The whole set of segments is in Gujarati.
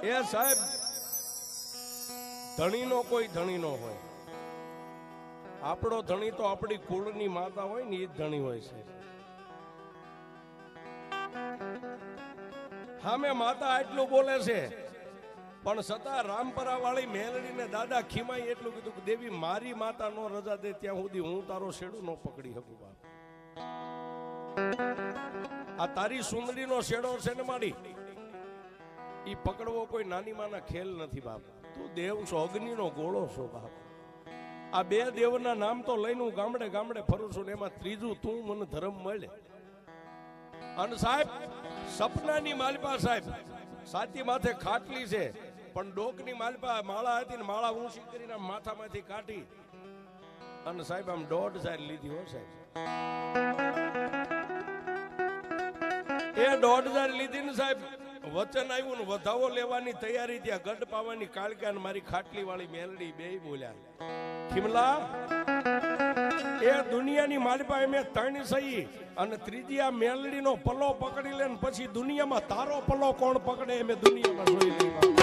એ સાહેબ ધણીનો કોઈ ધણી નો હોય, આપણો ધણી તો આપણી કુળની માતા હોય ને એ જ ધણી હોય છે. હા મેં માતા આટલું બોલે છે પણ છતાં રામપરા વાળી મેલડીને દાદા ખીમાઈ એટલું કીધું કે દેવી મારી માતા નો રજા દે ત્યાં સુધી હું તારો શેડો ન પકડી શકું બાપ. આ તારી સુંદરીનો શેડો છે ને મારી, ઈ પકડવો કોઈ નાની માના ખેલ નથી બાપ. તું દેવ છો, અગ્નિનો ગોળો છો બાપ. આ બે દેવના નામ તો લઈને હું ગામડે ગામડે ફરું છું ને એમાં ત્રીજું તું મને ધર્મ મળે. અને સાહેબ સપનાની માલપા સાહેબ સાચી માથે ખાટલી છે પણ ડોકની માલપા માળા હતી ને માળા ઊંચી કરીને માથામાંથી કાઢી અને સાહેબ આમ 1.5 લીધી હો સાહેબ. એ 1.5 લીધી ને સાહેબ વચન આવ્યું ને વધાવો લેવાની તૈયારી ત્યાં ગઢ પાવાની કાળકા ને મારી ખાટલી વાળી મેલડી બે બોલ્યા ખીમલા એ દુનિયાની માલપા મેં 3 સહી અને ત્રીજી આ મેલડીનો પલ્લો પકડી લે ને પછી દુનિયામાં તારો પલ્લો કોણ પકડે એ મેં દુનિયામાં જોઈ લીધા.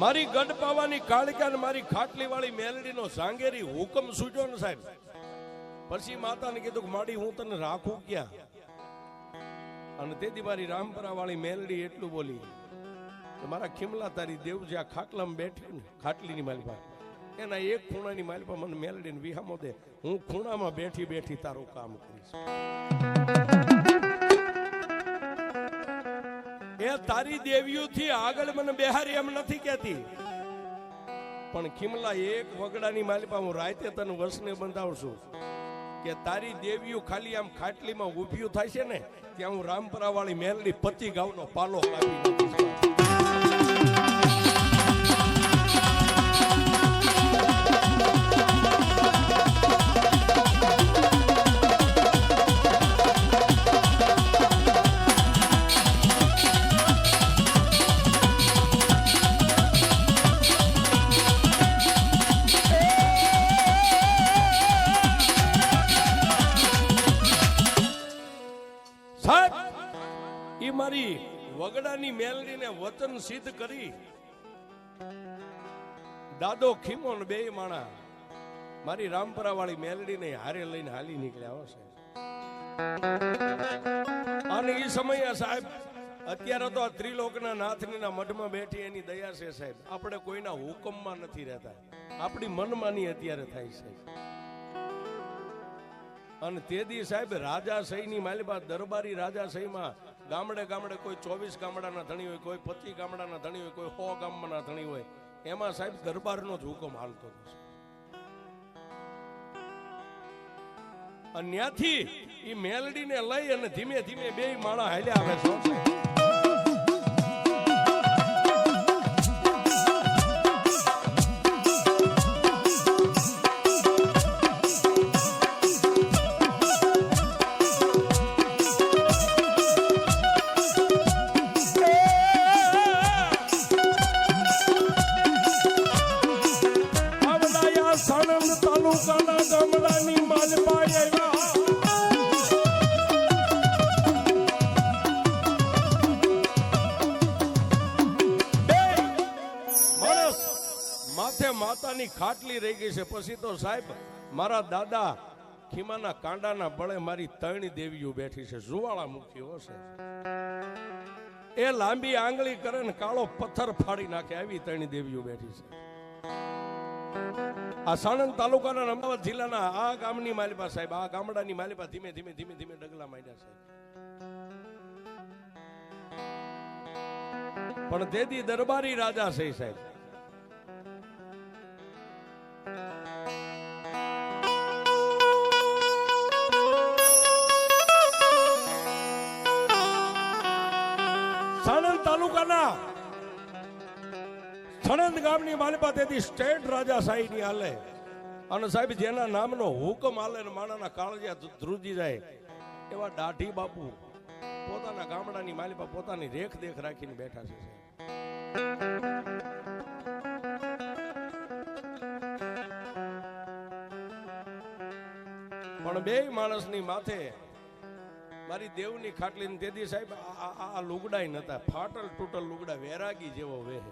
મારી ગઢ પાવાની કાળકા ને મારી ખાટલી વાળી મેલડીનો સાંગેરી હુકમ સૂજો ને સાહેબ. પછી માતાને કીધું કે માડી હું તને રાખું ક્યાં. અને તેથી મારી રામપરા વાળી મેલડી એટલું બોલી કે મારા ખીમલા તારી દેવ જ્યાં ખાટલામાં બેઠી ને ખાટલીની માલપા એના એક ખૂણાની માલપા મને મેલડીને વિહામો દે, હું ખૂણામાં બેઠી બેઠી તારું કામ કરીશ. એ તારી દેવીઓથી આગળ મને બેહારી એમ નથી કહેતી પણ ખીમલા એક વગડાની માલિપા હું રાતે તને વસને બંધાવશું કે તારી દેવીઓ ખાલી આમ ખાટલીમાં ઊભી થાય છે ને ત્યાં હું રામપરા વાળી મેલડી 25 ગાઉનો પાલો કાપી નાખીશ. મારી વગડાની મેલડીને વચન સિદ્ધ કરી દાદો ખીમો ને બે માણા મારી રામપરા વાળી મેલડીને હારે લઈને હાલી નીકળ્યા હશે. અને એ સમયે સાહેબ અત્યારે તો આ ત્રિલોકના નાથનીના મઢમાં બેઠી એની દયા છે સાહેબ. આપણે કોઈના હુકમમાં નથી રહેતા, આપણી મનમાની અત્યારે થાય છે. અને તેદી સાહેબ રાજાશાહીની માલિપા દરબારી રાજાશાહીમાં ગામડે ગામડે કોઈ 24 ગામડાના ધણી હોય, કોઈ 25 ગામડાના ધણી હોય, કોઈ 100 ગામના ધણી હોય. એમાં સાહેબ દરબારનો જ હુકમ હાલતો હતો. અને ત્યાંથી એ મેલડીને લઈ અને ધીમે ધીમે બે માળા હાલ્યા આવે છે. માતાની ખાટલી રહી ગઈ છે. પછી તો સાહેબ મારા દાદા ખીમાના કાંડાના બળે મારી 3 દેવીઓ બેઠી છે. જુવાળા મુખી હશે, એ લાંબી આંગળી કરે ને કાળો પથ્થર ફાડી નાખે આવી 3 દેવીઓ બેઠી છે. આ સાણંદ તાલુકાના અમદાવાદ જિલ્લાના આ ગામની માલિપા સાહેબ, આ ગામડાની માલિપા ધીમે ધીમે ધીમે ધીમે ડગલા માંડ્યા છે. પણ તેદી દરબારી રાજા છે સાહેબ. સાણંદ તાલુકાના સણંદ ગામની માલિપા તેથી સ્ટેટ રાજાશાહી ની હાલે અને સાહેબ જેના નામનો હુકમ હાલે ને માણાના કાળજિયા ધ્રુજી જાય એવા દાઢી બાપુ પોતાના ગામડાની માલિપા પોતાની રેખ દેખ રાખીને બેઠા છે. પણ બે માણસની માથે મારી દેવની ખાટલી તેથી સાહેબ આ લુગડાય નતા, ફાટલ તૂટલ લુગડા, વેરાગી જેવો વેહ.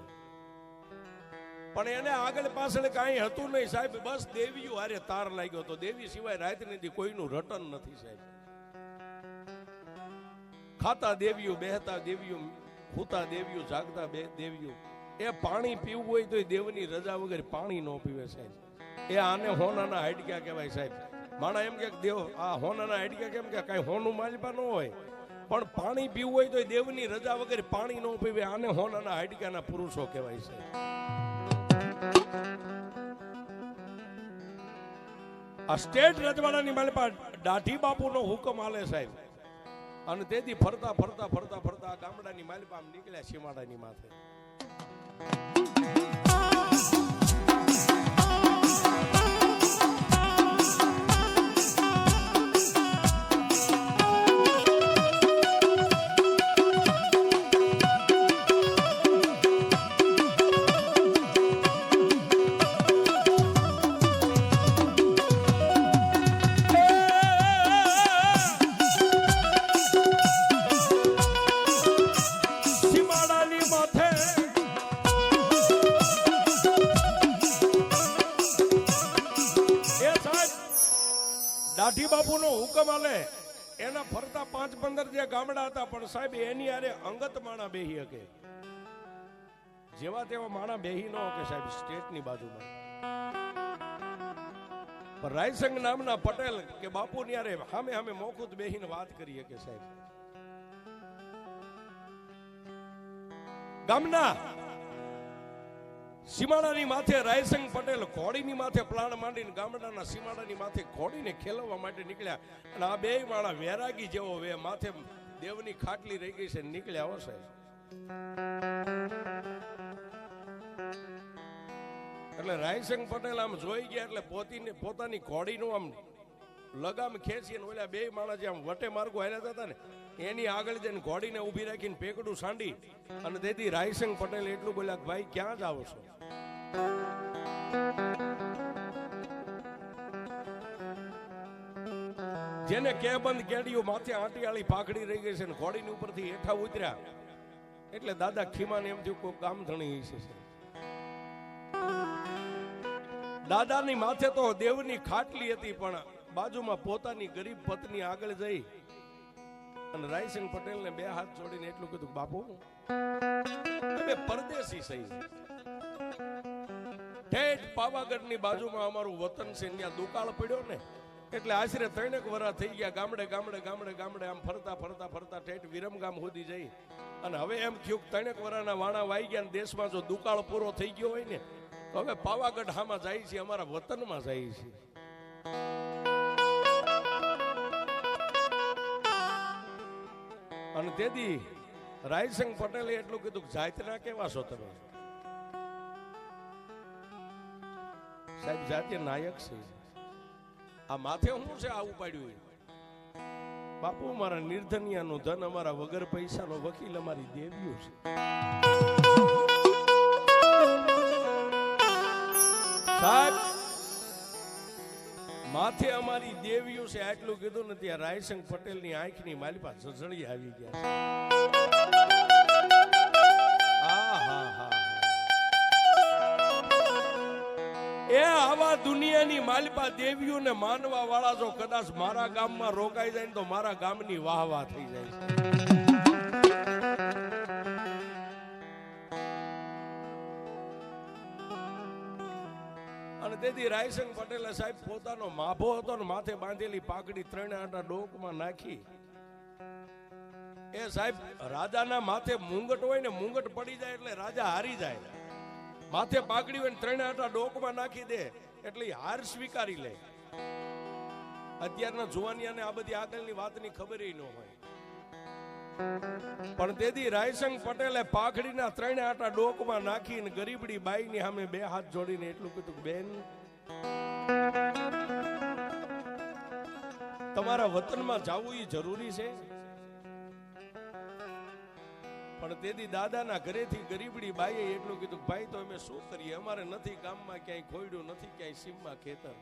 પણ એને આગળ પાછળ કાંઈ હતું નહીં સાહેબ, બસ દેવીઓ હારે તાર લાગ્યો તો. દેવી સિવાય રાત નથી કોઈનું રટન નથી સાહેબ. ખાતા દેવીઓ, બેહતા દેવીઓ, હુતા દેવીઓ, જાગતા દેવીઓ. એ પાણી પીવું હોય તો દેવની રજા વગર પાણી ન પીવે સાહેબ. એ આને હોનાના હાડક્યા કહેવાય સાહેબ. માણા એમ કે દેવ આ હોનાના હાડક્યા કેમ કે કાંઈ હોનું માલિપા ન હોય, પણ પાણી પીવું હોય તો દેવની રજા વગર પાણી ન પીવે. આને હોનાના હાડક્યાના પુરુષો કહેવાય છે. આ સ્ટેટ રજવાડાની માલિપા દાઢી બાપુનો હુકમ હાલે સાહેબ. અને તેથી ફરતા ફરતા ફરતા ફરતા આ ગામડાની માલિપા નીકળ્યા સીમાડાની માથે. દાઢી બાપુનો હુકમ આલે એના ફરતા 5-15 જે ગામડા હતા, પણ સાહેબ એની આરે અંગત માણા બેહી શકે. જેવા તેવા માણા બેહી ન શકે સાહેબ સ્ટેટની બાજુમાં. પણ રાયસંગ નામના પટેલ કે બાપુની આરે સામે સામે મોખુત બેહીને વાત કરી શકે સાહેબ. ગામના સીમાડાની માથે રાયસંગ પટેલ ઘોડીની માથે પ્લાન માંડીને ગામડાના સીમાડાની માથે ઘોડીને ખેલવવા માટે નીકળ્યા. અને આ બે માણા વેરાગી જેવો વે માથે દેવની ખાટલી રહી ગઈ છે નીકળ્યા હશે. એટલે રાયસંગ પટેલ આમ જોઈ ગયા એટલે પોતાની ઘોડીનું આમ લગામ ખેંચીને ઓલા બે માણા જે આમ વટે માર્ગો હાલ્યા હતા ને એની આગળ જઈને ઘોડીને ઊભી રાખીને પેકડું સાંડી અને તેથી રાયસંગ પટેલ એટલું બોલ્યા ભાઈ ક્યાં જાવ છો? જેને કે બંધ કેડીઓ માથે આંટીયાળી પાઘડી રહી ગઈ છે ને ઘોડીની ઉપરથી હેઠા ઉતર્યા એટલે દાદા ખીમાને એમ થયું કોઈ કામ ધણી છે. દાદાની માથે તો દેવની ખાટલી હતી, પણ બાજુમાં પોતાની ગરીબ પત્ની આગળ જઈ અને રાયસંગ પટેલ ને બે હાથ જોડીને એટલું કીધું, બાપુ તમે પરદેશી સહી, ઠેઠ પાવાગઢની બાજુમાં અમારું વતન છે, ત્યાં દુકાળ પડ્યો ને એટલે આશરે 3 વર્ષ થઈ ગયા. ગામડે ગામડે ગામડે ગામડે આમ ફરતા ફરતા ફરતા ઠેઠ વિરમગામ સુધી જઈ અને હવે એમ થયું 3 વર્ષના વાણા વાઈ ગયા ને દેશમાં જો દુકાળ પૂરો થઈ ગયો હોય ને તો હવે પાવાગઢ હામાં જાય છે, અમારા વતનમાં જાય છે. અને તેથી રાયસંગ પટેલે એટલું કીધું જાતના કેવા છો તમે? સાહેબ જાતે નાયક છે. આ માથે શું છે આવું પાડ્યું? બાપુ મારા નિર્ધનિયાનું ધન, અમારા વગર પૈસાનો વકીલ અમારી દેવીઓ છે. સાહેબ માથે અમારી દેવીઓ છે આટલું કીધું ને ત્યાં રાયસંગ પટેલની આંખની માલિપા ઝળઝળી આવી ગયા. એ આવા દુનિયાની માલિપા દેવીઓને માનવા વાળા જો કદાચ મારા ગામમાં રોકાઈ જાય ને તો મારા ગામની વાહ થઈ જાય છે. અને તેથી રાયસંગ પટેલે સાહેબ પોતાનો માભો હતો ને માથે બાંધેલી પાઘડી 3 આંટા ડોકમાં નાખી. એ સાહેબ રાજાના માથે મુંગટ હોય ને, મુંગટ પડી જાય એટલે રાજા હારી જાય. માથે પાઘડી હોય ને 3 આંટા ડોકમાં નાખી દે એટલે હાર સ્વીકારી લે. અત્યારના જુવાનિયાને આ બધી આગળની વાતની ખબર ન હોય. પણ તેથી રાયસંગ પટેલે પાખડીના 3 આટા ડોકમાં નાખીને ગરીબડી બાઈની સામે 2 હાથ જોડીને એટલું કીધું કે બેન, તમારા વતનમાં જવું એ જરૂરી છે. પણ તેથી દાદાના ઘરેથી ગરીબડી બાઈએ એટલું કીધું, ભાઈ તો અમે શું કરીએ, અમારે નથી ગામમાં ક્યાંય ખોયડું, નથી ક્યાંય સીમમાં ખેતર.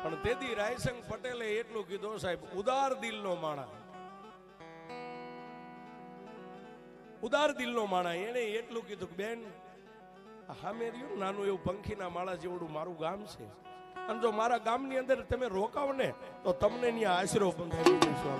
પણ તેથી રાયસંગ પટેલે એટલું કીધું, સાહેબ ઉદાર દિલનો માણા, ઉદાર દિલનો માણા, એને એટલું કીધું કે બેન, હામે રહ્યું નાનું એવું પંખીના માળા જેવડું મારું ગામ છે, અને જો મારા ગામની અંદર તમે રોકાવ ને તો તમને ત્યાં આશરો બંધાવી દઈશું.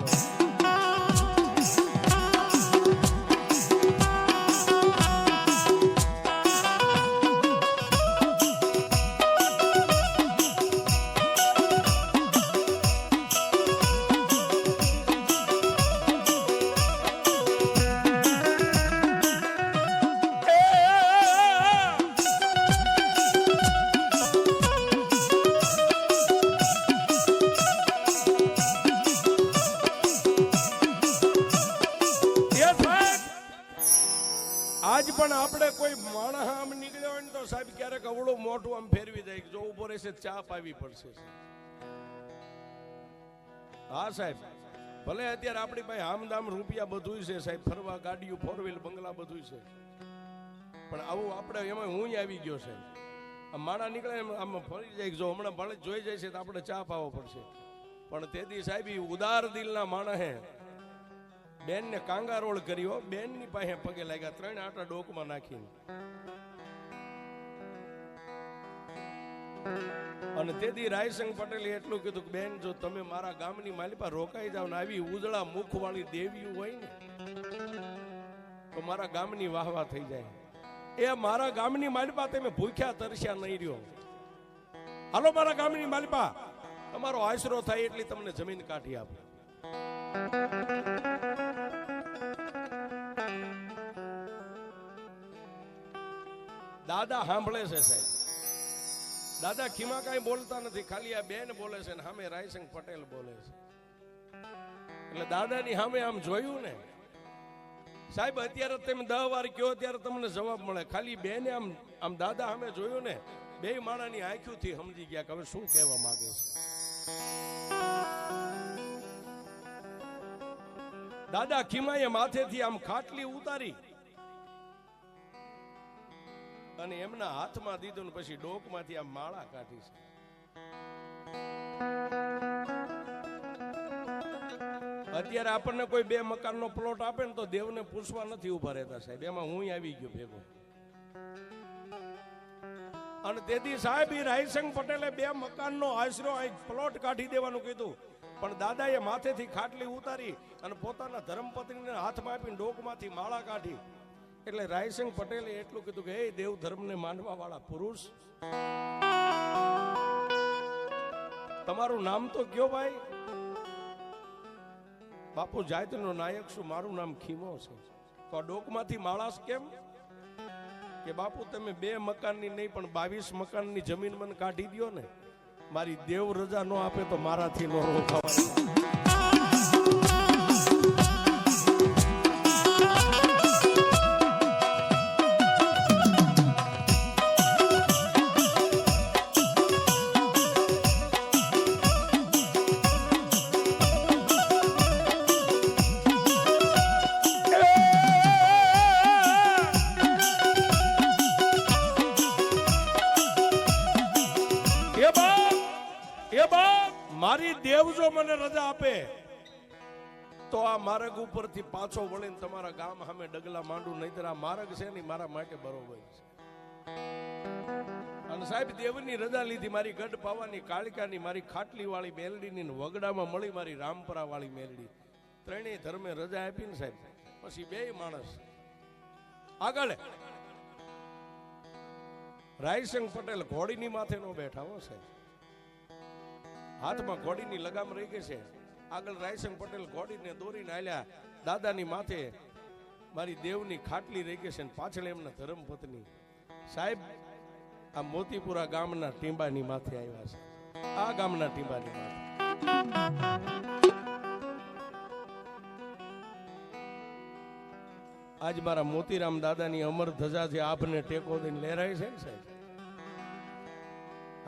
આજ પણ આપણે કોઈ માણસ આમ નીકળ્યો હોય ને તો સાહેબ ક્યારેક અવળું મોટું આમ ફેરવી જાય, જો ઉભો રહેશે ચા પાવી પડશે. હા સાહેબ, ભલે અત્યારે આપણી પાસે આમદામ રૂપિયા બધું છે સાહેબ, ફરવા ગાડીઓ, 4 વ્હીલ, બંગલા બધું છે, પણ આવું આપણે એમાં હું આવી ગયો છે. આમ માણા નીકળે આમ ફરી જાય, જો હમણાં ભલે જોઈ જાય છે તો આપણે ચા પાવો પડશે. પણ તેથી સાહેબ ઉદાર દિલના માણસે બેન ને કાંગારોળ કર્યો, બેન ની પાસે પગે લાગ્યા, 3 આટા ડોકમાં નાખીને. અને તેથી રાયસંગ પટેલે એટલું કીધું કે બેન, જો તમે મારા ગામની માલિપા રોકાઈ જાવ ને આવી ઉજળા મુખ વાળી દેવી હોય ને તો મારા ગામની વાહવા થઈ જાય. એ મારા ગામની માલિપા તમે ભૂખ્યા તરસ્યા નહીં રહ્યો. હાલો મારા ગામની માલિપા, તમારો આશરો થાય એટલી તમને જમીન કાઢી આપો. દાદા સાંભળે છે સાહેબ, દાદા ખીમા કઈ બોલતા નથી, ખાલી આ બેન બોલે છે ને સામે રાયસંગ પટેલ બોલે છે. એટલે દાદાની સામે આમ જોયું ને સાહેબ, અત્યારે તમે 10 વાર કયો ત્યારે તમને જવાબ મળે. ખાલી બેને આમ દાદા સામે જોયું ને, 2 માણાની આંખોથી સમજી ગયા કે હવે શું કહેવા માંગે છે. દાદા ખીમાએ માથેથી આમ ખાટલી ઉતારી અને એમના હાથમાં દીધું ને પછી ડોકમાંથી આ માળા કાઢી છે. અત્યારે આપણને કોઈ 2 મકાનનો પ્લોટ આપે ને તો દેવને પૂછવા નથી ઉભા રહેતા સાહેબ, એમાં હું આવી ગયો ભેગો. અને તેથી સાહેબ રાયસંગ પટેલે 2 મકાનનો આશરો પ્લોટ કાઢી દેવાનું કીધું, પણ દાદાએ માથેથી ખાટલી ઉતારી અને પોતાના ધર્મપત્નીને હાથમાં આપીને ડોકમાંથી માળા કાઢી. એટલે રાયસંગ પટેલે એટલું કીધું કે હે દેવ ધર્મને માનવા વાળા પુરુષ, તમારું નામ તો કયો ભાઈ? બાપુ જાતનો નાયક છું, મારું નામ ખીમો છે. તો આ ડોકમાંથી માળાસ કેમ? કે બાપુ તમે 2 મકાનની નહીં પણ 22 મકાનની જમીન મને કાઢી દો ને, મારી દેવ રજા ન આપે તો મારાથી ન રોકાવાય. મારી દેવ જો મને રજા આપે તો આ માર્ગ ઉપરથી પાછો વળીને તમારા ગામ સામે ડગલા માંડું, નહીતર આ માર્ગ છે ને મારા માટે બરોબર છે. અને સાહેબ દેવની રજા લીધી, મારી ગઢ પાવાની કાળિકાની, મારી ખાટલી વાળી મેલડીની વગડામાં મળી મારી રામપરા વાળી મેલડી, 3 ધર્મે રજા આપી ને સાહેબ. પછી 2 માણસ આગળ. રાયસંગ પટેલ ઘોડીની માથે નો બેઠા હો સાહેબ, હાથમાં ઘોડીની લગામ રહી ગઈ છે. આગળ રાયસંગ પટેલ ઘોડીને દોરીને આલ્યા, દાદાની માથે મારી દેવની ખાટલી રહી ગઈ છે, પાછળ એમના ધર્મપત્ની સાહેબ આ મોતીપુરા ગામના ટીંબાની માથે આવ્યા છે. આ ગામના ટીંબાની વાત. આજ મારા મોતીરામ દાદાની અમર ધજા જે આપને ટેકો દઈને લહેરાય છે ને સાહેબ,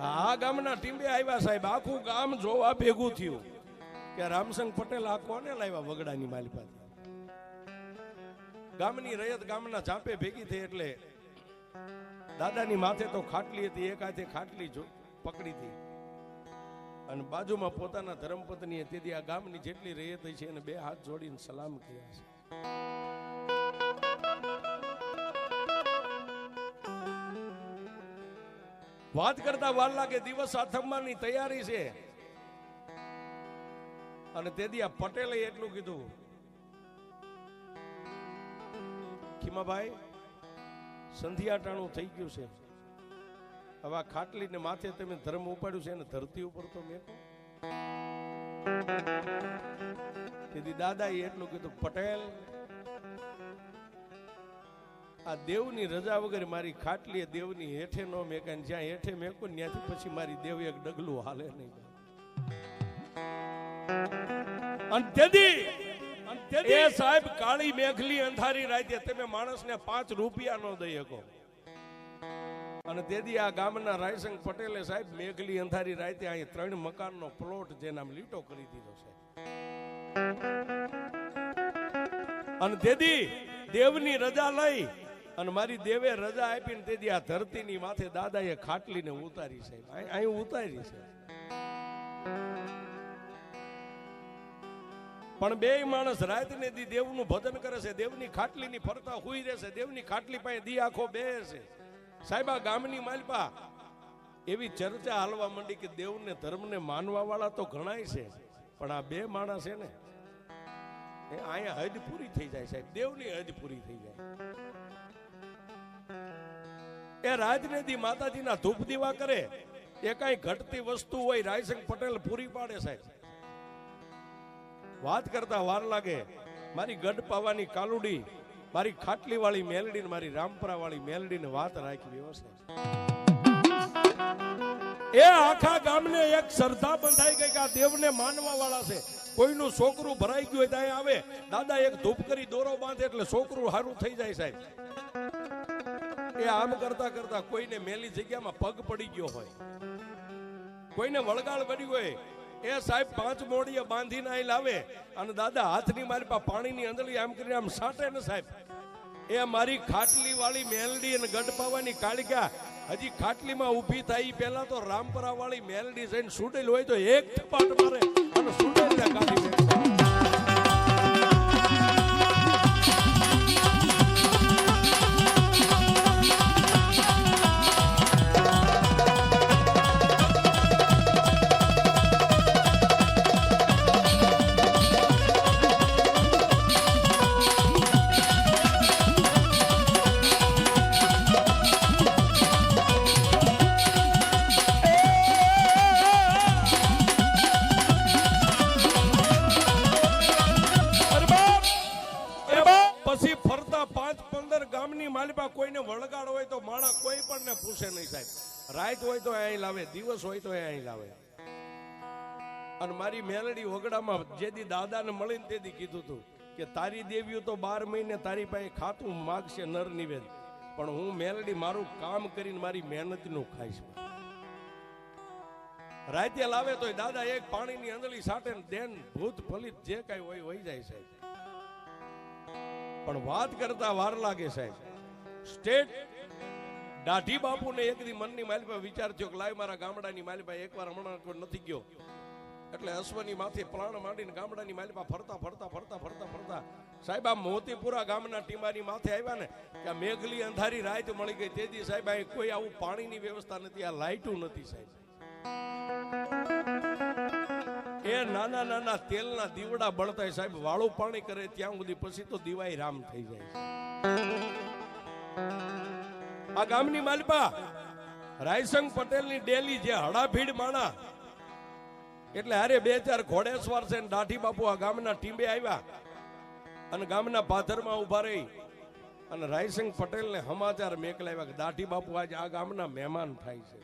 આ ગામના ટીંબે આવ્યા સાહેબ. આખું ગામ જોવા ભેગું થયું કે રામસંગ પટેલ આ કોને લાવ્યા વગડાની માલિપાથી. ગામની રયત ગામના ચાપે ભેગી થઈ એટલે દાદાની માથે તો ખાટલી હતી, એક હાથે ખાટલી પકડી હતી અને બાજુમાં પોતાના ધર્મપત્નીએ તેથી આ ગામની જેટલી રયત છે એને બે હાથ જોડીને સલામ કર્યા છે. વાત કરતા વાર લાગે, દિવસ આથમવાની તૈયારી છે અને તેથી આ પટેલે એટલું કીધું, ખીમાભાઈ સંધ્યાટાણું થઈ ગયું છે, હવે આ ખાટલીને માથે તમે ધર્મ ઉપાડ્યું છે અને ધરતી ઉપર તો મેકો. તેથી દાદાએ એટલું કીધું, પટેલ આ દેવની રજા વગર મારી ખાટલી દેવની હેઠે નો મેકાય, જ્યાં હેઠે મેકું ત્યાંથી પછી મારી દેવ એક ડગલું હાલે નહીં. અને તેથી એ સાહેબ કાળી મેઘલી અંધારી રાતે તમે માણસને 5 રૂપિયા નો દઈ શકો. અને તેથી આ ગામના રાયસંગ પટેલે સાહેબ મેઘલી અંધારી રાતે અહીં 3 મકાનનો પ્લોટ જેના લીટો કરી દીધો છે. અને તેથી દેવની રજા લઈ અને મારી દેવે રજા આપીને તેથી આ ધરતીની માથે દાદાએ ખાટલીને ઉતારી છે, અહીં ઉતારી છે. પણ બે માણસ રાત ને દી દેવનું ભજન કરે છે, દેવની ખાટલીની ફરતા હુઈ રહેશે, દેવની ખાટલી પાસે દી આખો બેસે. સાહેબ આ ગામની માલપા એવી ચર્ચા હાલવા માંડી કે દેવને ધર્મને માનવા વાળા તો ઘણાય છે, પણ આ બે માણસ છે ને અહીંયા હદ પૂરી થઈ જાય સાહેબ, દેવની હદ પૂરી થઈ જાય. એ રાજને દી માતાજીના ધૂપ દીવા કરે, એ કઈ ઘટતી વસ્તુ હોય રાયસંગ પટેલ પૂરી પાડે સાહેબ. વાત કરતા વાર લાગે, મારી ગઢ પાવાની કાલુડી, મારી ખાટલી વાળી મેલડી, મારી રામપરા વાળી મેલડી ને વાત રાખી વ્યવસ્થા. એ આખા ગામને એક શ્રદ્ધા બંધાઈ ગઈ કે આ દેવને માનવા વાળા છે. કોઈનું છોકરું ભરાઈ ગયું હોય ત્યાં આવે, દાદા એક ધૂપ કરી દોરો બાંધે એટલે છોકરું સારું થઈ જાય સાહેબ. એ આમ કરતા કરતા કોઈને મેલી જગ્યામાં પગ પડી ગયો હોય, કોઈને વળગાળ પડી હોય, એ સાહેબ 5 મોડીએ બાંધીને અહીં લાવે અને દાદા હાથની મારી પાસે પાણીની અંદરલી આમ કરીને આમ સાટે ને સાહેબ. એ મારી ખાટલી વાળી મેલડી અને ગઢ પાવાની કાળિકા હજી ખાટલીમાં ઊભી થાય પહેલા તો રામપરા વાળી મેલડી જઈને સુડેલ હોય તો એક થપાટ મારે અને સુડેલ ને કાઢી દે. કોઈને વળગાડ હોય તો માણા કોઈ પણ ને પૂછે નહીં સાહેબ. રાત હોય તો અહીં લાવે, દિવસ હોય તો અહીં લાવે. અને મારી મેલડી વગડામાં જેદી દાદાને મળીને તેથી કીધું હતું કે તારી દેવીઓ તો 12 મહિને તારી પાસે ખાતું માગશે નર નિવેદ, પણ હું મેલડી મારું કામ કરીને મારી મહેનતનું ખાઈશ. રાતે લાવે તો દાદા એક પાણીની અંદરલી સાટે દેન ભૂત ફલિત જે કઈ હોય વહી જાય સાહેબ. પણ વાત કરતા વાર લાગે સાહેબ. સ્ટેટ દાઢી બાપુને એક દી મનની માલિપા વિચાર થયો કે લાય મારા ગામડાની માલિપા એકવાર હમણાં નથી ગયો એટલે અશ્વની માથે પ્રાણ માંડીને ગામડાની માલિપા ફરતા ફરતા ફરતા ફરતા ફરતા સાહેબ આ મોતીપુરા ગામના ટીમાની માથે આવ્યા ને કે આ મેઘલી અંધારી રાત મળી ગઈ. તેથી સાહેબ અહીં કોઈ આવું પાણીની વ્યવસ્થા નથી, આ લાઇટું નથી સાહેબ. એ નાના નાના તેલના દીવડા બળતા સાહેબ, વાળું પાણી કરે ત્યાં સુધી પછી તો દિવાઈ રામ થઈ જાય. આ ગામની માલિપા રાયસંગ પટેલની ડેલી જે હડાભીડ માણા એટલે હારે 2-4 ઘોડેસવાર છે. દાઢી બાપુ આ ગામના ટીંબે આવ્યા અને ગામના પાથરમાં ઉભા રહી અને રાયસંગ પટેલને સમાચાર મેકલાવ્યા કે દાઢી બાપુ આજે આ ગામના મહેમાન થાય છે.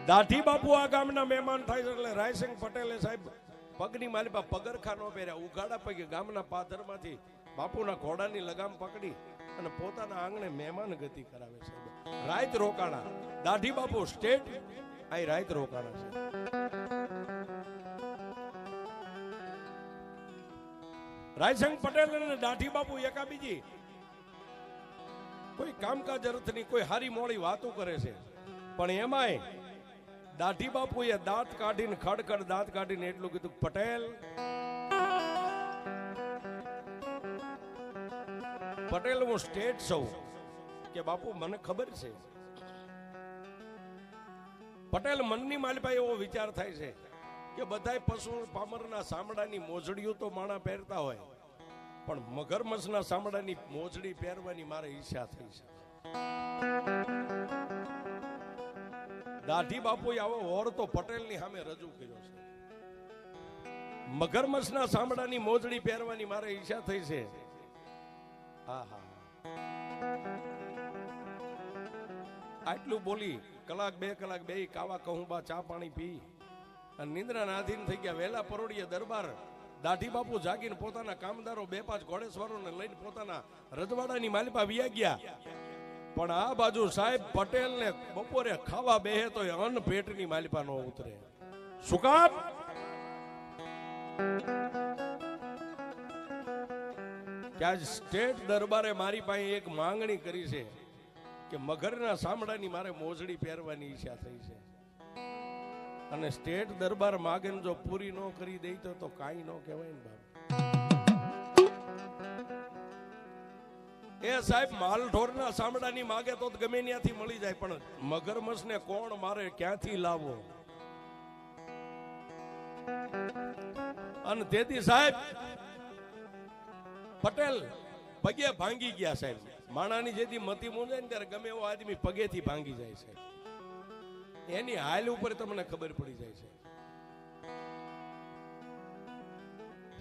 દાઢી બાપુ આ ગામના મહેમાન થાય છે એટલે રાયસિંહ પટેલે સાહેબ પગની માલિપા પગરખા ન પહેર્યા, ઉઘાડા પગે ગામના પાદરમાંથી બાપુના ઘોડાની લગામ પકડી અને પોતાના આંગણે મહેમાન ગતિ કરાવે છે. રાત રોકાણા દાઢી બાપુ સ્ટેટ આ રાત રોકાણા છે. રાયસિંહ પટેલ અને દાઢી બાપુ એકાબીજી કોઈ કામકાજ અર્થની કોઈ હારી મોડી વાતો કરે છે, પણ એમાંય દાઢી બાપુએ દાંત કાઢીને ખડખડ દાંત કાઢીને એટલું કીધું, પટેલ પટેલ હું સ્ટેટ છું કે બાપુ મને ખબર છે. પટેલ મનની માલિપા એવો વિચાર થાય છે કે બધાય પશુ પામરના સામડાની મોજડીઓ તો માણા પહેરતા હોય, પણ મગરમચ્છના સામડાની મોજડી પહેરવાની મારે ઈચ્છા થઈ છે. દાઢી બાપુએ આવો ઓર તો પટેલની સામે રજૂ કર્યો છે. મગરમચ્છના સામડાની મોજડી પહેરવાની મારે ઈચ્છા થઈ છે. આટલું બોલી કલાક બે કાવા કહુંબા ચા પાણી પી અને નિંદ્રાના આધીન થઈ ગયા. વહેલા પરોડીએ દરબાર દાઢી બાપુ જાગીને પોતાના કામદારો 2-5 ઘોડેસવારોને લઈને પોતાના રજવાડાની માલિપા વિયા ગયા. પણ આ બાજુ સાહેબ પટેલને બપોરે ખાવા બેહે તો અન્ન પેટની માલિપા ન ઉતરે. શું કામ? કે આજ સ્ટેટ દરબારે મારી પાસે એક માંગણી કરી છે કે મગરના સામડાની મારે મોજડી પહેરવાની ઈચ્છા થઈ છે, અને સ્ટેટ દરબાર માગે જો પૂરી ન કરી દે તો કાંઈ ન કહેવાય ને બાપ. એ સાહેબ માલઢોરના સામડાની માગે તો ગમે ત્યાંથી મળી જાય, પણ મગરમચ્છને કોણ મારે, ક્યાંથી લાવો? અને તેથી સાહેબ પટેલ પગે ભાંગી ગયા. સાહેબ માણાની જેથી મતી મૂંઝાય ને ત્યારે ગમે એવો આદમી પગેથી ભાંગી જાય છે. એની હાલ ઉપર તમને ખબર પડી જાય છે.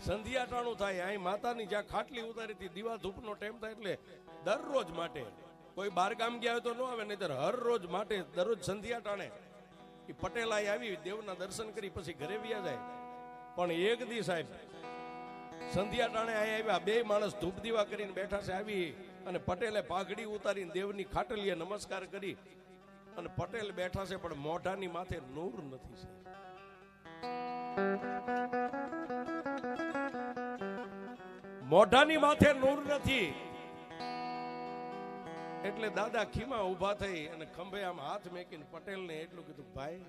સંધ્યાટાણું થાય, અહીં માતાની જ્યાં ખાટલી ઉતારી હતી દીવા ધૂપનો ટાઈમ થાય એટલે દરરોજ માટે કોઈ બાર ગામ ગયા હોય તો ન આવે, નહીતર હર રોજ માટે દરરોજ સંધ્યાટાણે એ પટેલ અહીં આવી દેવના દર્શન કરી પછી ઘરે વ્યા જાય. પણ એક દી સાહેબ સંધ્યાટાણે અહીં આવ્યા, 2 માણસ ધૂપ દીવા કરીને બેઠા છે. આવી અને પટેલે પાઘડી ઉતારીને દેવની ખાટલીએ નમસ્કાર કરી અને પટેલ બેઠા છે, પણ મોઢાની માથે નૂર નથી છે. મોઢાની માથે નૂર નથી એટલે દાદા ખીમા ઉભા થઈ અને ખંભે આમ હાથ મેકીને પટેલને એટલું કીધું, ભાઈ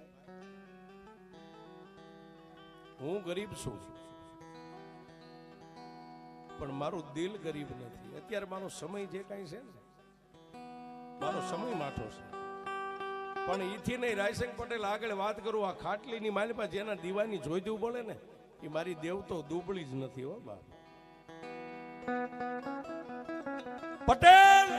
હું ગરીબ છું પણ મારું દિલ ગરીબ નથી. અત્યારે મારો સમય જે કાંઈ છે ને મારો સમય માઠો છે, પણ ઈથી નહીં. રાયસિંહ પટેલ આગળ વાત કરું, આ ખાટલીની માલિપા જેના દીવાની જોઈ દેવું પડે ને એ મારી દેવ તો દુબળી જ નથી હો બાપ. પટેલ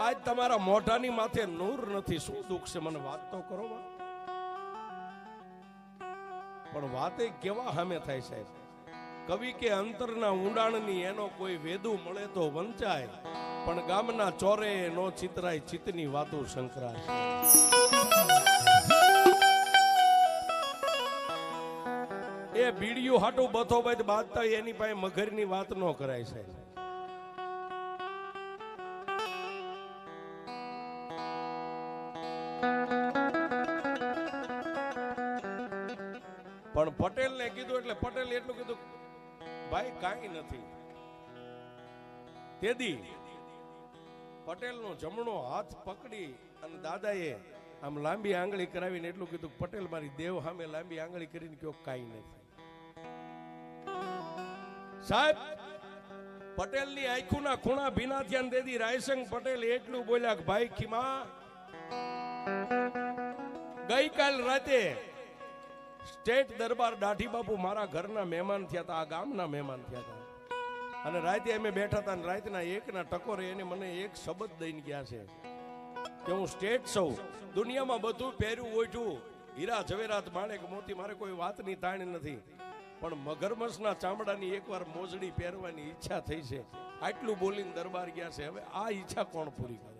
આજ તમારા મોઢાની માથે નૂર નથી, શું દુઃખ છે? મને વાત તો કરો બા. પણ વાતે કેવા સામે થાય સાહેબ? કવિ કે અંતરના ઊંડાણની એનો કોઈ વેદુ મળે તો વંચાય, પણ ગામના ચોરે નો ચિતરાય ચિતની વાતો શંકરાય. એ બીડીયું હાટું બથો બાદ બાંધતા એની પાસે મગરની વાત ન કરાય સાહેબ. પણ પટેલ ને કીધું એટલે પટેલ એટલું કીધું, ભાઈ કાંઈ નથી. તેદી પટેલ નો જમણો હાથ પકડી અને દાદાએ આમ લાંબી આંગળી કરાવીને એટલું કીધું, પટેલ મારી દેવ સામે લાંબી આંગળી કરીને કયો કાંઈ નથી. સાહેબ પટેલની આંખોના ખૂણા ભીના થયા. દેદી રાયસિંહ પટેલ એટલું બોલ્યા કે ભાઈ ખીમા, ગઈકાલ રાતે સ્ટેટ દરબાર દાઢી બાપુ મારા ઘરના મહેમાન થયા હતા, આ ગામના મહેમાન થયા હતા, અને રાતે અમે બેઠા હતા અને રાતના 1ના ટકોરે એને મને એક શબ્દ દઈને ગયા છે કે હું સ્ટેટ છું, દુનિયામાં બધું પહેર્યું ઓઢ્યું, હીરા ઝવેરાત માણેક મોતી, મારે કોઈ વાતની તાણ નથી, પણ મગરમચ્છના ચામડાની એકવાર મોજડી પહેરવાની ઈચ્છા થઈ છે. આટલું બોલીને દરબાર ગયા છે. હવે આ ઈચ્છા કોણ પૂરી કરે?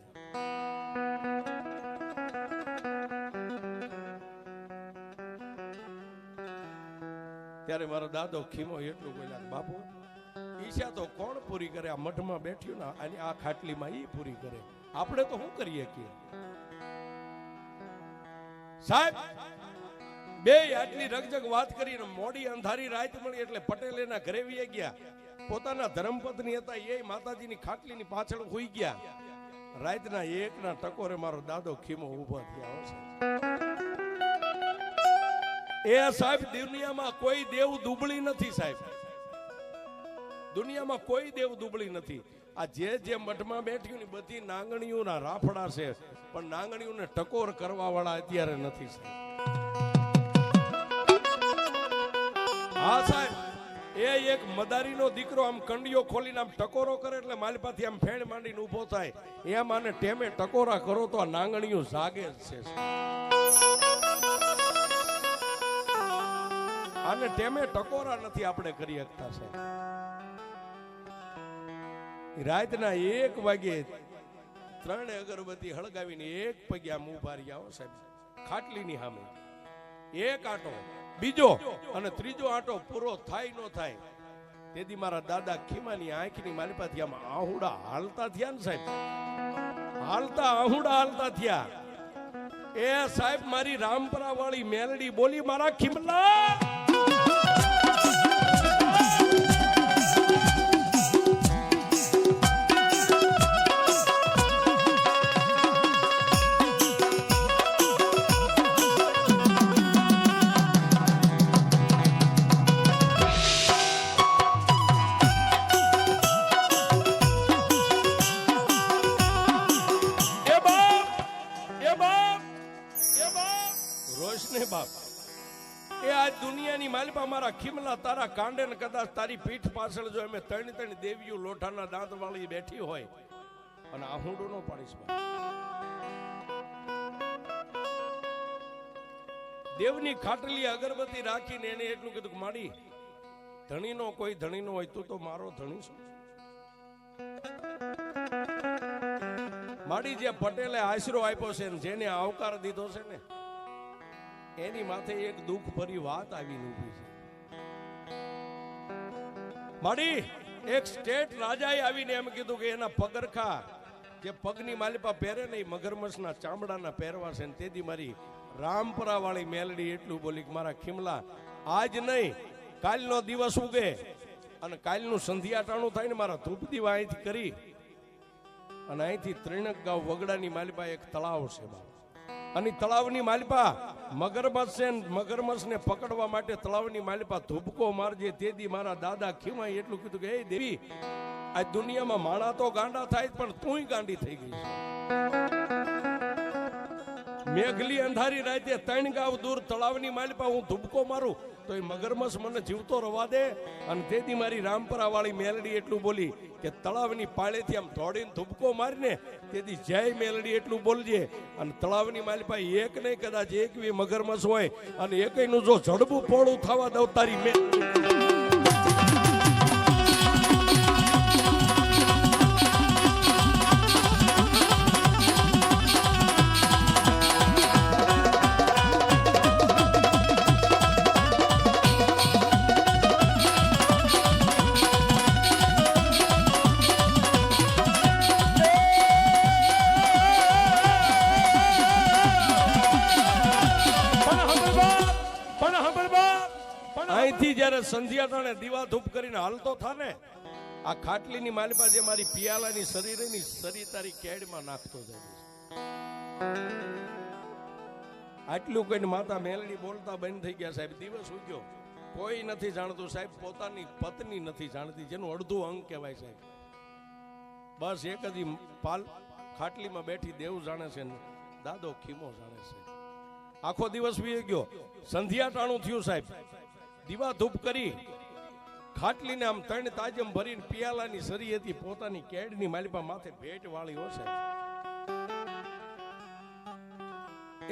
ત્યારે મારો દાદો ખીમો એટલું બોલ્યા, બાપુ ઈચ્છા તો કોણ પૂરી કરે? આ મઠમાં બેઠ્યું ને અને આ ખાટલીમાં ઈ પૂરી કરે, આપણે તો શું કરીએ કે? સાહેબ બે આટલી રગજગ વાત કરીને મોડી અંધારી રાત મળી એટલે પટેલ એના ઘરે વી ગયા. પોતાના ધર્મપત્ની હતા એ માતાજીની ખાટલીની પાછળ હોઈ ગયા. રાતના એકના ટકોરે મારો દાદો ખીમો ઊભો થયા છે. એ સાહેબ દુનિયામાં કોઈ દેવ દુબળી નથી સાહેબ, દુનિયામાં કોઈ દેવ દુબળી નથી. આ જે મઠમાં બેઠ્યું ને બધી નાંગણીઓના રાફડા છે, પણ નાંગણીઓને ટકોર કરવા વાળા અત્યારે નથી સાહેબ. હા સાહેબ એ એક મદારીનો દીકરો આમ કંડિયો ખોલીને આમ ટકોરો કરે એટલે માલપાથી આમ ફેણ માંડીને ઊભો થાય. એમ આને ટેમે ટકોરા કરો તો આ નાંગણીઓ જાગે જ છે. આને ટેમે ટકોરા નથી આપણે કરી શકતા સાહેબ. રાતના 1 વાગે 3 અગરબત્તી હળગાવીને 1 પગ્યા ઊભા રહ્યા સાહેબ ખાટલીની સામે. એક આટો, બીજો અને ત્રીજો આટો પૂરો થાય ન થાય તેથી મારા દાદા ખીમાની આંખની માલિપાથી આમ આહુડા હાલતા થયા ને સાહેબ, હાલતા આહુડા હાલતા થયા. એ સાહેબ મારી રામપરા વાળી મેલડી બોલી, મારા ખીમલા દુનિયાની માલિપા મારા ખીમલા તારા કાંડે ને કદાચ તારી પીઠ પાછળ જો અમે 3 દેવીઓ લોઠાના દાંત વાળી બેઠી હોય અને આહુડું નો પાડીશ. દેવની ખાટલી અગરબત્તી રાખીને એને એટલું કીધું કે માડી ધણીનો કોઈ ધણીનો હોય તું તો મારો ધણી છું. માડી જે પટેલે આશરો આપ્યો છે ને જેને આવકાર દીધો છે ને એની માથે એક દુઃખ ભરી વાત આવીને ઊભી છે. માડી એક સ્ટેટ રાજાએ આવીને એમ કીધું કે એના પગરખા જે પગની માલિપા પહેરે ને મગરમચ્છના ચામડાના પહેરવા છે ને તેથી મારી રામપરા વાળી મેલડી એટલું બોલી કે મારા ખીમલા આજ નહીં કાલનો દિવસ ઉગે અને કાલનું સંધ્યાટાણું થાય ને મારા ધૂપ દીવા અહીંથી કરી અને અહીંથી 3 ગાંવ વગડાની માલિપા એક તળાવ છે બાપ, અને તળાવની માલિપા મગરમચ્છ છે, મગરમચ્છને પકડવા માટે તળાવની માલિપા ધૂપકો મારજે. તેથી મારા દાદા ખીમાએ એટલું કીધું કે એ દેવી આ દુનિયામાં માણા તો ગાંડા થાય પણ તુંય ગાંડી થઈ ગઈ છે. મેઘલી અંધારી રાતે 3 ગાંવ દૂર તળાવની માલિપા હું ધૂપકો મારું તો એ મગરમચ્છ મને જીવતો રવા દે. અને તેથી મારી રામપરા વાળી મેલડી એટલું બોલી કે તળાવની પાળેથી આમ દોડીને ધૂપકો મારીને તેથી જય મેલડી એટલું બોલજે. અને તળાવની માલિપા એક નહીં કદાચ 1 મગરમચ્છ હોય અને એકયનું જો જડબું પોળું થવા દઉં તારી મેલડી. સંધ્યાટાણે દીવા ધૂપ કરીને હાલતો થાને આ ખાટલીની માલિપા જે મારી પિયાલાની શરીરની શરીર તારી કેડમાં નાખતો જાય. આટલું કહીને માતા મેલડી બોલતા બંધ થઈ ગયા સાહેબ. દિવસ ઉગ્યો, કોઈ નથી જાણતું સાહેબ, પોતાની પત્ની નથી જાણતી જેનું અડધું અંગ કહેવાય સાહેબ. બસ એક જ પાલ ખાટલીમાં બેઠી દેવ જાણે છે ને દાદો ખીમો જાણે છે. આખો દિવસ વી ગયો, સંધ્યાટાણું થયું સાહેબ. દીવા ધૂપ કરી ખાટલીને આમ 3 તાજમ ભરીને પિયાલાની સરી હતી પોતાની કેડની માલિપા માથે ભેટ વાળી હશે.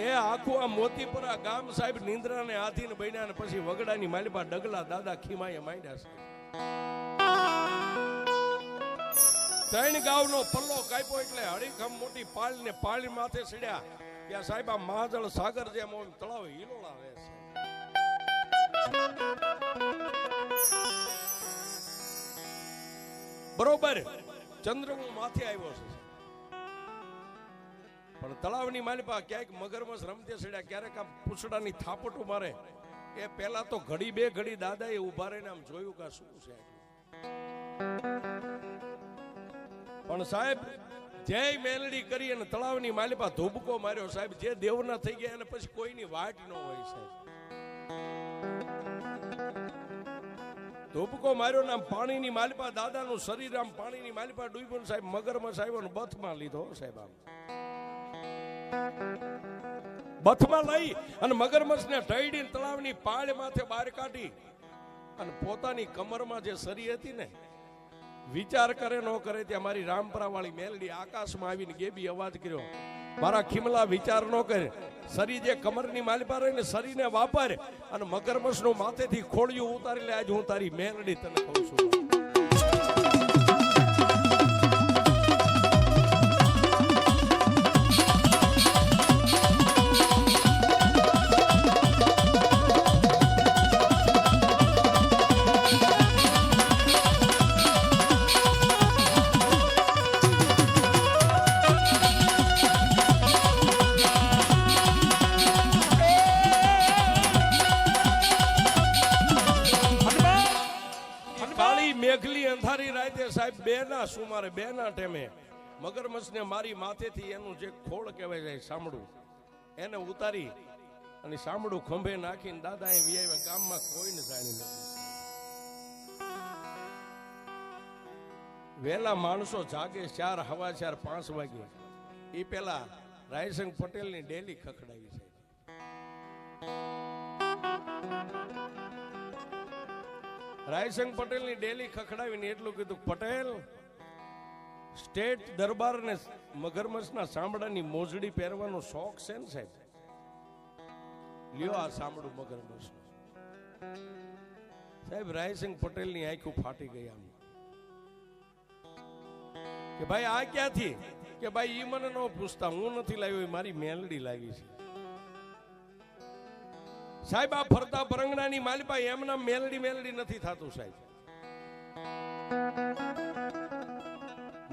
એ આખું આ મોતીપુરા ગામ સાહેબ નિંદ્રાને આધીન બન્યા ને પછી વગડાની માલિપા ડગલા દાદા ખીમાએ માંડ્યા છે. 3 ગાંવનો પલ્લો કાપ્યો એટલે હળીખમ મોટી પાળ ને પાળી માથે ચડ્યા ત્યાં સાહેબ આ મહાજળ સાગર જેમ તળાવ હિલોળા રહે છે. બરોબર ચંદ્ર માથે આવ્યો છે, પણ તળાવની માલિપા ક્યાંક મગરમચ્છ રમતે સડ્યા, ક્યારેક આમ પૂછડાની થાપટું મારે. એ પેલા તો ઘડી બે ઘડી દાદાએ ઉભા રહીને આમ જોયું કે શું છે. પણ સાહેબ જય મેલડી કરી અને તળાવની માલિપા ધોબકો માર્યો. સાહેબ જે દેવના થઈ ગયા અને પછી કોઈની વાટ ન હોય સાહેબ. ધોબકો માર્યો ને આમ પાણીની માલિપા દાદાનું શરીર આમ પાણીની માલિપા ડૂબ્યું. સાહેબ મગરમચ્છ આવ્યો ને બથમાં લીધો સાહેબ. આમ બથમાં લઈ અને મગરમચ્છને ઢળીને તળાવની પાળ માથે બહાર કાઢી અને પોતાની કમરમાં જે સરી હતી ને, વિચાર કરે ન કરે ત્યાં મારી રામપરા વાળી મેલડી આકાશમાં આવીને ગેબી અવાજ કર્યો, મારા ખીમલા વિચાર ન કરે, સરી જે કમરની માલિપા રહી ને સરીને વાપર અને મગરમચ્છનું માથેથી ખોળિયું ઉતારી લે. આજ હું તારી મેલડી તને કહું છું. મેઘલી અંધારી રાતે સાહેબ બેના સુમારે બેના ટેમે મગરમચ્છને મારી માથેથી એનું જે ખોળ કહેવાય જાય સાંભળું એને ઉતારી અને સાંભળું ખંભે નાખીને દાદા એ વિયાવ્યા. ગામમાં કોઈને જાણી નથી. વેલા માણસો જાગે 4 હવા 4 5 વાગે. એ પેલા રાયસંગ પટેલની ડેલી ખખડાવી છે. રાયસંગ પટેલની ડેલી ખખડાવીને એટલું કીધું, પટેલ સ્ટેટ દરબારને મગરમચ્છના સાંભળાની મોજડી પહેરવાનો શોખ છે ને સાહેબ, લ્યો આ સાંભળું મગરમચ્છ. સાહેબ રાયસંગ પટેલની આંખો ફાટી ગઈ આમ કે ભાઈ આ ક્યાંથી? કે ભાઈ ઈ મને ન પૂછતા, હું નથી લાવ્યો, મારી મેલડી લાવી છે. સાહેબ આ ફરતા પરંગણાની માલિપા એમના મેલડી મેલડી નથી થતું સાહેબ.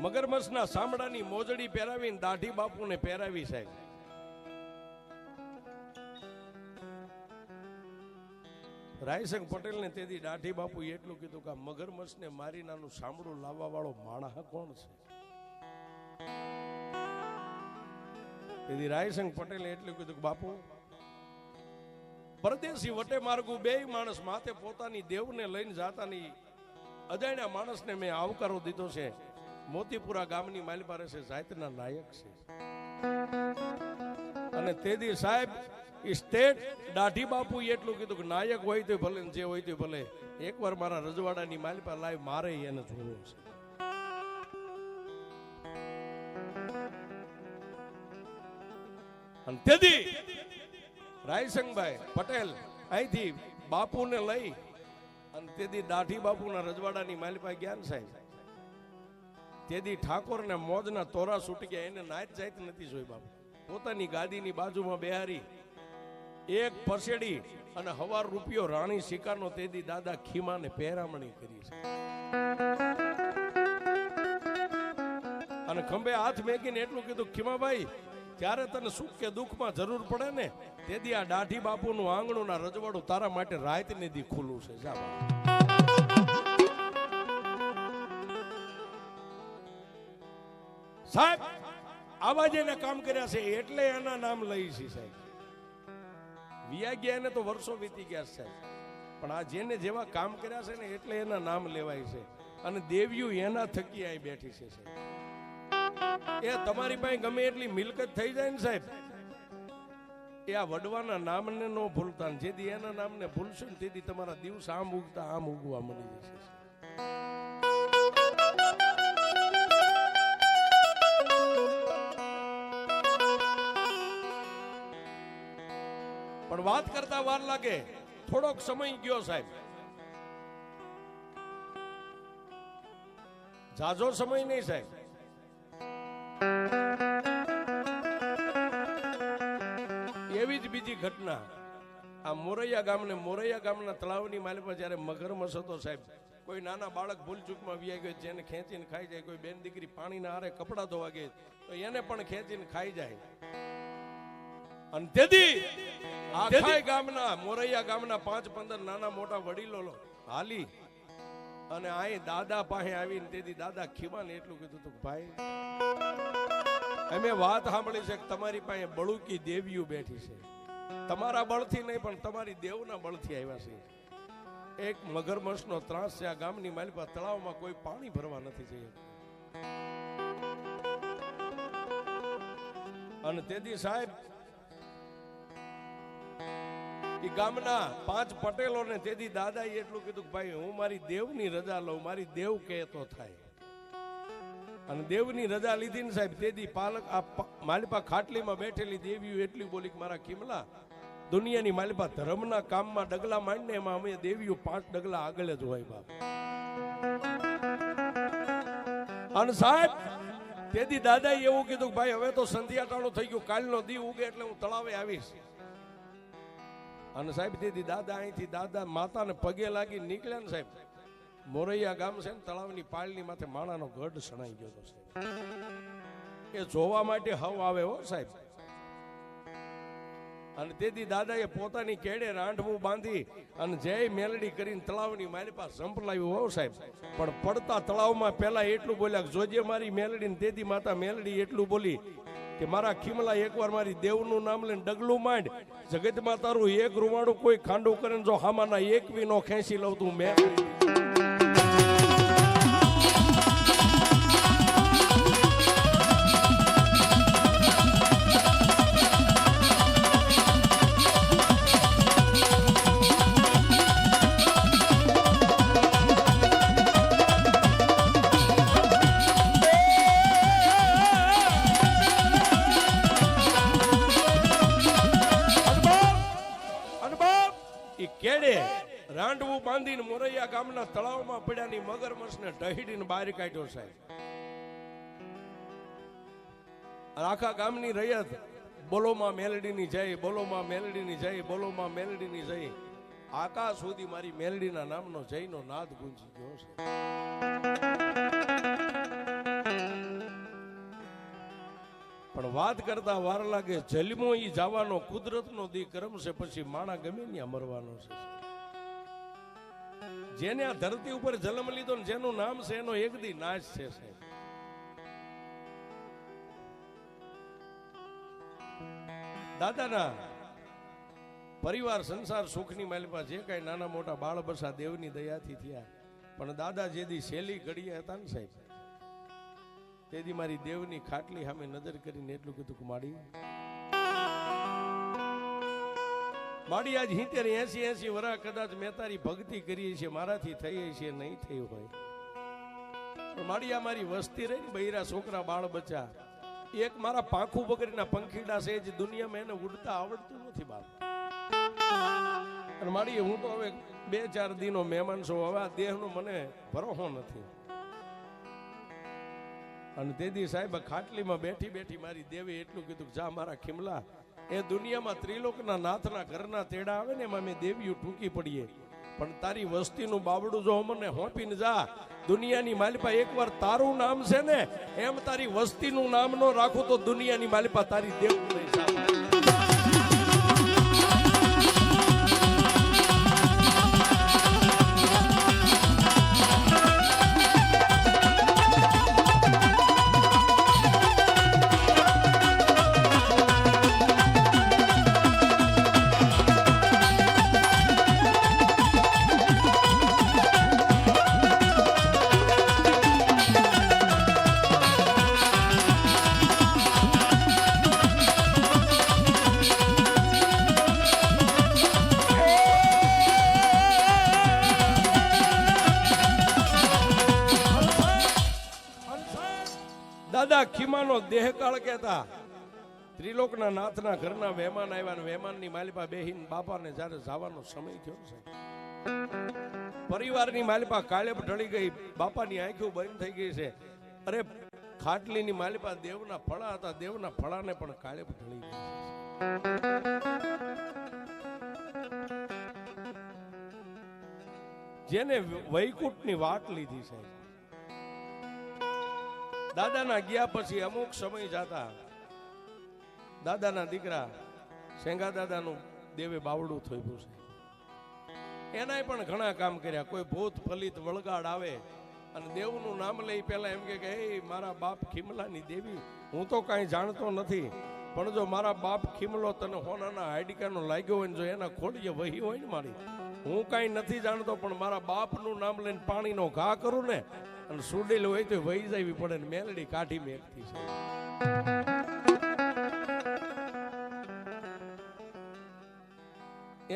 મગરમચ્છના સાંભળાની મોજડી પહેરાવીને દાઢી બાપુને પહેરાવી સાહેબ. રાયસંગ પટેલને તેથી દાઢી બાપુ એટલું કીધું કે મગરમચ્છને મારી નાનું સાંભળું લાવવા વાળો માણસ કોણ છે? તેથી રાયસંગ પટેલે એટલું કીધું કે બાપુ પરદેશી વટે માર્ગુ બે માણસ માથે પોતાની દેવને લઈને જાતાની અજાણ્યા માણસને મેં આવકારો દીધો છે. મોતીપુરા ગામની માલિપા રહેશે, જાતના નાયક છે. અને તેથી સાહેબ સ્ટેટ દાઢી બાપુ એટલું કીધું કે નાયક હોય તો ભલે, જે હોય તો ભલે, એકવાર મારા રજવાડાની માલિપા લાવી મારે એને જોવું છે. અને તેથી રાયસંગભાઈ પટેલ અહીંથી બાપુને લઈ અને તેથી દાઢી બાપુના રજવાડાની માલિપા ગયા સાહેબ. તેથી ઠાકોરને મોજના તોરા છૂટી ગયા. એને નાચ જાત નથી જોઈ બાપુ. પોતાની ગાદીની બાજુમાં બેહારી એક પસેડી અને હવાર રૂપિયો રાણી શિકારનો તેથી દાદા ખીમાને પહેરામણી કરી છે. અને ખંભે હાથ મેકીને એટલું કીધું, ખીમાભાઈ ત્યારે તને સુખ કે દુઃખમાં જરૂર પડે ને તેથી આ દાઢી બાપુનું આંગણું ના રજવાડું તારા માટે રાત ને દી ખુલ્લું છે. સાહેબ આવા જેને કામ કર્યા છે એટલે એના નામ લઈ છે સાહેબ. વિયા ગયા એને તો વર્ષો વીતી ગયા સાહેબ, પણ આ જેને જેવા કામ કર્યા છે ને એટલે એના નામ લેવાય છે. અને દેવ્યું એના થકી આવી બેઠી છે સાહેબ. એ તમારી પાસે ગમે એટલી મિલકત થઈ જાય ને સાહેબ, એ આ વડવાના નામને ન ભૂલતા. જેથી એના નામને ભૂલશો ને તેથી તમારા દિવસ આમ ઉગતા આમ ઉગવા મળી જશે. પણ વાત કરતા વાર લાગે, થોડોક સમય ગયો સાહેબ, જાજો સમય નહીં સાહેબ. એવી જ બીજી ઘટના આ મોરૈયા ગામના તળાવની માલિપા જ્યારે મગરમચ્છ હતો સાહેબ, કોઈ નાના બાળક ભૂલ ચૂકમાં વ્યાઈ ગયો જેને ખેંચીને ખાઈ જાય, કોઈ બેન દીકરી પાણીના આરે કપડા ધોવા ગઈ તો એને પણ ખેંચીને ખાઈ જાય. અને તેથી આખા ગામના મોરૈયા ગામના 5-15 નાના મોટા વડીલો હાલી અને અહીં દાદા પાસે આવીને તેથી દાદા ખીમાને એટલું કીધું હતું, ભાઈ અમે વાત સાંભળી છે કે તમારી પાસે બળુકી દેવીઓ બેઠી છે, તમારા બળથી નહીં પણ તમારી દેવના બળથી આવ્યા છે. એક મગરમચ્છનો ત્રાસ છે આ ગામની માલિપા, તળાવમાં કોઈ પાણી ભરવા નથી જઈ. અને તેથી સાહેબ એ ગામના 5 પટેલોને તેથી દાદાએ એટલું કીધું કે ભાઈ હું મારી દેવની રજા લઉં, મારી દેવ કહેતો થાય. અને દેવની રજા લીધી ને સાહેબ, તેથી પાલક આ માલિપા ખાટલીમાં બેઠેલી દેવીઓ એટલી બોલી કે મારા કિમલા, દુનિયાની માલિપા ધર્મના કામમાં ડગલા માંડીને એમાં અમે દેવીઓ 5 ડગલા આગળ જ હોય બાપ. અને સાહેબ તેથી દાદાએ એવું કીધું કે ભાઈ હવે તો સંધ્યાટાણું થઈ ગયું, કાલનો દી ઉગે એટલે હું તળાવે આવીશ. અને સાહેબ તેથી દાદા અહીંથી દાદા માતાને પગે લાગી નીકળ્યા ને સાહેબ, મોરૈયા ગામ છે ને તળાવની પાળની માથે માણાનો ગઢ સણાઈ ગયો હતો સાહેબ. એ જોવા માટે હવ આવે હો સાહેબ. અને તેથી દાદાએ પોતાની કેડે રાંઢવું બાંધી અને જય મેલડી કરીને તળાવની મારી પાસે સંભળાવ્યું હો સાહેબ. પણ પડતા તળાવમાં પેલા એટલું બોલ્યા કે જોજે મારી મેલડી. તેથી માતા મેલડી એટલું બોલી કે મારા ખીમલા એકવાર મારી દેવનું નામ લઈને ડગલું માંડ, જગતમાં તારું એક રૂવાડું કોઈ ખાંડું કરે જો હામાના એક વી નો ખેંચી લઉં તું મેલડી. રાંડવું બાંધીને મોરૈયા ગામના તળાવમાં પડ્યાની મગરમચ્છને ઢહીડીને બહાર કાઢ્યો સાહેબ. આખા ગામની રૈયત બોલોમાં મેલડીની જય, બોલોમાં મેલડીની જય, બોલોમાં મેલડીની જય. આકાશ સુધી મારી મેલડીના નામનો જયનો નાદ ગુંજી ગયો છે. પણ વાત કરતા વાર લાગે, જલમો ઈ જવાનો કુદરતનો દી કર્મ છે, પછી માણા ગમે ત્યાં મરવાનો છે. જેને આ ધરતી ઉપર જન્મ લીધો ને જેનું નામ છે એનો એક દી નાશ છે સાહેબ. દાદાના પરિવાર સંસાર સુખની માલિપા જે કઈ નાના મોટા બાળ બસા દેવની દયાથી થયા. પણ દાદા જે દી શેલી ઘડીએ હતા ને સાહેબ, તેથી મારી દેવની ખાટલી સામે નજર કરીને એટલું કીધું કે માડી આજ 70-80 વર્ષ કદાચ મેં તારી ભક્તિ કરી છે, મારાથી થઈ છે નહીં થઈ હોય, પણ માડી આ મારી વસ્તી રહી ને બૈરા છોકરા બાળ બચ્ચા, એક મારા પાંખું બકરીના પંખીડા છે જે દુનિયામાં એને ઉડતા આવડતું નથી બાપ. અને માડી હું તો હવે 2-4 દિનો મહેમાન છું, હવે આ દેહનો મને ભરોસો નથી. અને તેથી સાહેબ ખાટલીમાં બેઠી બેઠી મારી દેવે એટલું કીધું કે જા મારા ખીમલા, એ દુનિયામાં ત્રિલોકના નાથના ઘરના તેડા આવે ને એમાં અમે દેવીઓ ટૂંકી પડીએ, પણ તારી વસ્તીનું બાબડું જો અમને હોંપીને જા, દુનિયાની માલિપા એકવાર તારું નામ છે ને એમ તારી વસ્તીનું નામ નો રાખું તો દુનિયાની માલિપા તારી દેવ નહીં સાહેબ. દાદા ખીમાનો દેહકાળ કહેતા, ત્રિલોકના નાથના ઘરના મહેમાન આવ્યા ને મહેમાનની માલિપા બેહીને બાપાને જ્યારે જવાનો સમય થયો છે, પરિવારની માલિપા કાળેપ ઢળી ગઈ, બાપાની આંખો બંધ થઈ ગઈ છે. અરે ખાટલીની માલિપા દેવના ફળા હતા, દેવના ફળાને પણ કાળેપ ઢળી ગઈ છે. જેને વૈકુંઠની વાટ લીધી છે. દાદાના ગયા પછી અમુક સમય જતા દાદાના દીકરા સેંગા દાદાનું દેવે બાવડું થયું છે. એનાય પણ ઘણા કામ કર્યા. કોઈ ભૂત ફલિત વળગાડ આવે અને દેવનું નામ લઈ પેલા એમ કે હે મારા બાપ ખીમલાની દેવી, હું તો કાંઈ જાણતો નથી, પણ જો મારા બાપ ખીમલો તને હોનાના હાડકાનો લાગ્યો હોય ને જો એના ખોડીએ વહી હોય ને મારી, હું કાંઈ નથી જાણતો પણ મારા બાપનું નામ લઈને પાણીનો ઘા કરું ને અને સુડેલું હોય તો વહી જવી પડે ને મેલડી કાઢી મેકતી છે.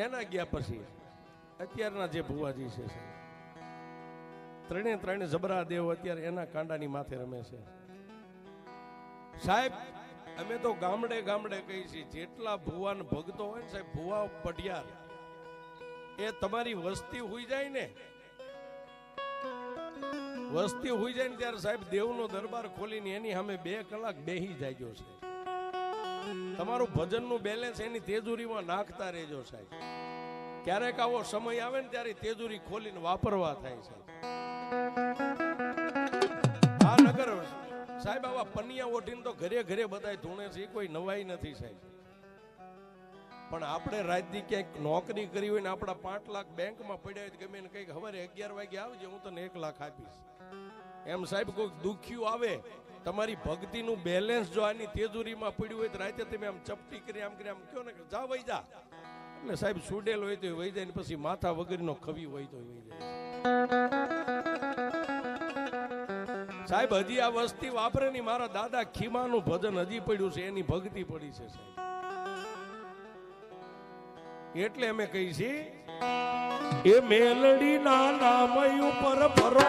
એના ગયા પછી અત્યારના જે ભુવાજી છે ત્રણે જબરા દેવ અત્યારે એના કાંડાની માથે રમે છે. સાહેબ અમે તો ગામડે ગામડે કહી છીએ જેટલા ભુવાન ભક્તો હોય ને સાહેબ, ભુવા પઢિયાર એ તમારી વસ્તી હુઈ જાય ને, વસ્તી હુઈ જાય ને ત્યારે સાહેબ દેવનો દરબાર ખોલીને એની સામે 2 કલાક બેહી જાયજો છે. તમારું ભજનનું બેલેન્સ એની તેજુરીમાં નાખતા રહેજો સાહેબ. ક્યારેક આવો સમય આવે ને ત્યારે તેજુરી ખોલીને વાપરવા થાય છે. આ નગર સાહેબ આવા પનિયા ઓઢીને તો ઘરે ઘરે બધાય ધૂણે છે, કોઈ નવાઈ નથી સાહેબ. પણ આપણે રાજની ક્યાંક નોકરી કરી હોય ને આપણા 5 લાખ બેંકમાં પડ્યા હોય ગમે ને કંઈક સવારે 11 વાગે આવજે હું તને 1 લાખ આપીશ એમ સાહેબ કોઈક દુખ્યું આવે, તમારી ભક્તિનું બેલેન્સ જો આની તેજુરીમાં પડ્યું હોય તો રાતે તમે આમ ચપટી કરી આમ કયો ને જા વઈ જા એટલે સાહેબ સુડેલ હોય તો વહી જાય ને પછી માથા વગરનો ખવી હોય તો વહી જાય સાહેબ. હજી આ વસ્તી વાપરે ની મારા દાદા ખીમાનું ભજન હજી પડ્યું છે, એની ભક્તિ પડી છે સાહેબ. એટલે અમે કહી છીએ એ મેલડી ના નામ ઉપર ભરો